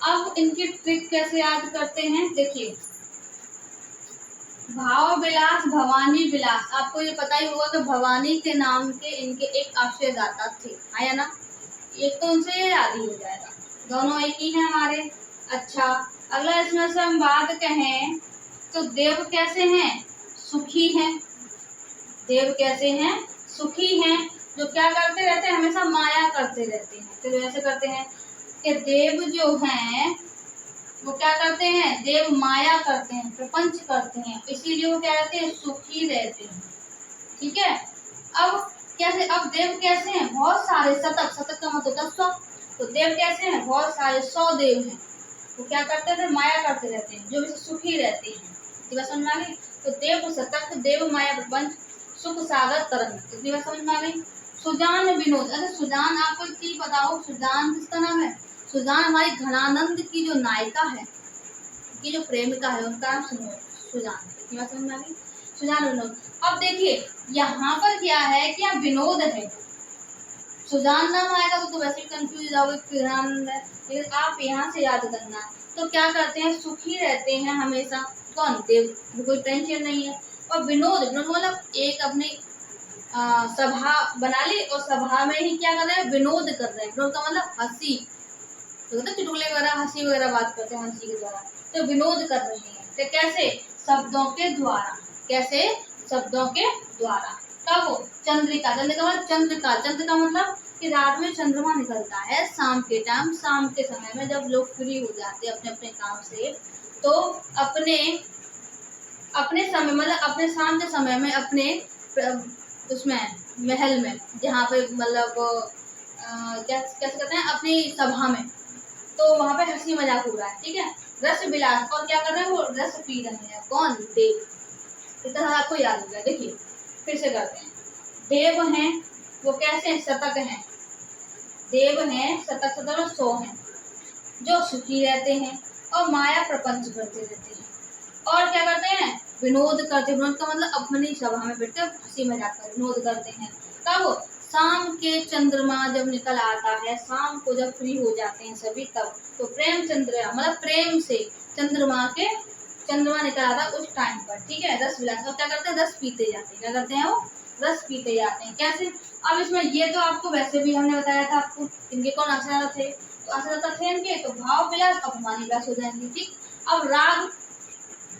अब इनकी ट्रिक कैसे याद करते हैं, देखिए भाव विलास भवानी विलास, आपको ये पता ही होगा कि भवानी के नाम के इनके एक आश्रयदाता थे, आया ना, एक तो उनसे ये याद ही हो जाएगा, दोनों एक ही हैं हमारे। अच्छा, अगला इसमें से हम बात कहें तो देव कैसे हैं, सुखी हैं। देव कैसे हैं, सुखी हैं, जो क्या करते रहते हैं, हमेशा माया करते रहते हैं। तो ऐसे करते हैं कि देव जो हैं वो क्या करते हैं, देव माया करते हैं, प्रपंच करते हैं, इसीलिए वो क्या रहते हैं, सुखी रहते हैं। ठीक है, अब कैसे, अब देव कैसे हैं, बहुत सारे, शतक, शतक का मतलब 100, तो देव कैसे हैं, बहुत सारे 100 देव हैं। वो क्या करते थे, माया करते रहते हैं, जो भी सुखी रहते हैं। इतनी बात समझ में आ गई। तो देव शतक, देव माया प्रपंच, सुख सागर तरंग, इतनी बात समझ में आ गई। सुजान विनोद, अरे सुजान, आपको एक चीज बताओ, सुजान किसका नाम है, सुजान हमारी घनानंद की जो नायिका है, की जो प्रेमिका है, उनका नाम सुजान, इतनी बात समझ में आ गई। सुजान विनोद। अब देखिए यहाँ पर क्या है कि यहाँ विनोद है, सुजान नाम आएगा तो वैसे ही कंफ्यूज जाओगे, लेकिन आप यहाँ से याद करना है। तो क्या करते हैं, सुखी रहते हैं हमेशा, कौन, देव, कोई टेंशन नहीं है। और विनोद, विनोद मतलब एक अपनी सभा बना ली और सभा में ही क्या कर रहे हैं, विनोद कर रहे हैं। विनोद का मतलब हंसी, तो चुटकुले वगैरह, हंसी वगैरह बात करते हैं, हंसी के द्वारा, तो विनोद कर रहे हैं। तो कैसे, शब्दों के द्वारा, कैसे, शब्दों के द्वारा। कब, चंद्रिका, चंद्रिका मतलब चंद्रिका, चंद्रिका मतलब कि रात में चंद्रमा निकलता है, शाम के टाइम, शाम के समय में जब लोग फ्री हो जाते हैं अपने अपने काम से, तो अपने अपने समय मतलब अपने शाम के समय में अपने उसमें महल में, जहाँ पे मतलब कैसे कहते हैं, अपनी सभा में, तो वहाँ पे हंसी मजाक हो रहा है। ठीक है, रस विलास, और क्या कर रहे हैं, वो रस पी रहे हैं, कौन, देव। इतना आपको याद हो गया। देखिए फिर से करते हैं, देव हैं वो कैसे हैं, शतक हैं, देव हैं शतक, शतक 100 हैं, जो सुखी रहते हैं और माया प्रपंच करते रहते हैं, और क्या करते हैं, विनोद करते हैं। विनोद का मतलब अपनी सभा में बैठकर हंसी मजाक कर विनोद करते हैं। कब, शाम के चंद्रमा जब निकल आता है, शाम को जब फ्री हो जाते हैं सभी, तब तो प्रेम चंद्र मतलब प्रेम से चंद्रमा निकल आता है उस टाइम पर। ठीक है, रस विलास, और क्या करते हैं, रस पीते जाते हैं, क्या करते हैं, वो रस पीते जाते हैं। कैसे, अब इसमें ये तो आपको वैसे भी हमने बताया था आपको, इनके कौन आश्रयदाता थे, तो आश्रयदाता थे इनके, तो भाव विलास और भवानी विलास हो जाएंगे। ठीक, अब राग,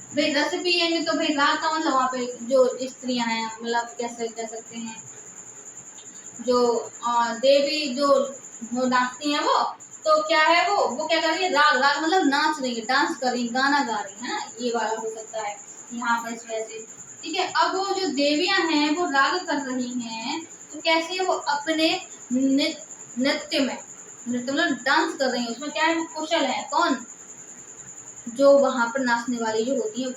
भाई रस पियेंगे तो भाई राग का मतलब वहाँ पे जो स्त्रियां हैं, मतलब कैसे कह सकते हैं, जो देवी जो नाचती हैं, वो तो क्या है, वो क्या कर रही है, राग, राग मतलब नाच रही है, डांस कर रही है, गाना गा रही है ना, ये वाला हो सकता है यहाँ पर इस वजह से। ठीक है, अब वो जो देवियां हैं वो राग कर रही हैं, तो कैसे वो अपने नृत्य में, नृत्य मतलब डांस कर रही है, उसमें क्या है, कुशल है, कौन, जो वहां पर नाचने वाली जो होती है वो।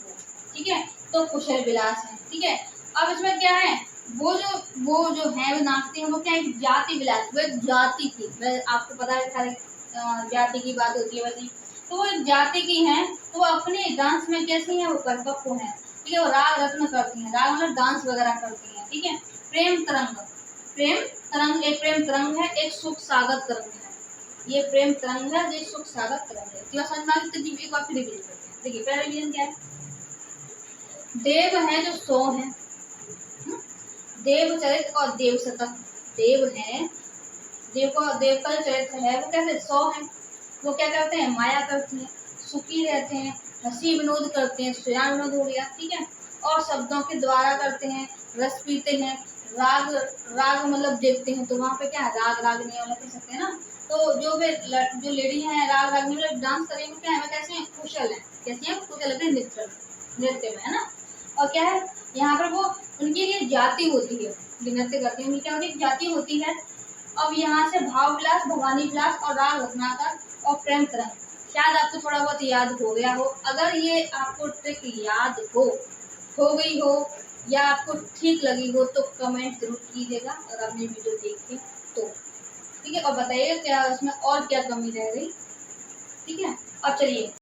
ठीक है, तो कुशल विलास है। ठीक है, अब इसमें क्या है, वो जो है वो नाचती है, वो क्या है, जाति विलास, वो एक जाति थी, आपको पता है सारे जाति की बात होती है वैसे, तो वो एक जाति की है, तो वो अपने डांस में कैसी है, वो परिपक्व है। ठीक है, वो राग रत्न करती है, राग मतलब डांस वगैरह करती है। ठीक है, प्रेम तरंग, प्रेम तरंग, एक प्रेम तरंग है, एक सुख सागर तरंग है, ये प्रेम तरंग है, ये सुख सागर तरंग है। तो समझ में आ गई, एक बार फिर रिवीजन करते हैं। देखिए पहला रिवीजन क्या है, देव है जो 100 है, देव चरित्र और देव शतक, देव है, देव का जो चरित्र है वो कैसे 100 है, वो क्या करते हैं, माया करते हैं, सुखी रहते हैं, हंसी विनोद करते हैं, सुजान विनोद हो गया। ठीक है, और शब्दों के द्वारा करते हैं, रस पीते हैं, राग, राग मतलब देखते हैं, तो वहाँ पे क्या है, राग रागनी वाला कह सकते हैं ना। तो जो लेडी है राग रागनी मतलब डांस करेंगे, क्या है, कैसे हैं, कुशल है, कैसे हैं, कुशल अपने नृत्य में, है ना। और क्या है, यहाँ पर वो उनकी ये जाति होती है, जो नृत्य करते हैं उनकी क्या होती है, जाति होती है। अब यहाँ से भाव विलास, भवानी विलास और राग रत्नाकर और प्रेम तरंग, शायद आपको थोड़ा बहुत याद हो गया हो। अगर ये आपको ट्रिक याद हो गई हो या आपको ठीक लगी हो तो कमेंट जरूर कीजिएगा, और आपने वीडियो देखी तो। ठीक है, और बताइएगा क्या उसमें और क्या कमी रह गई। ठीक है, अब चलिए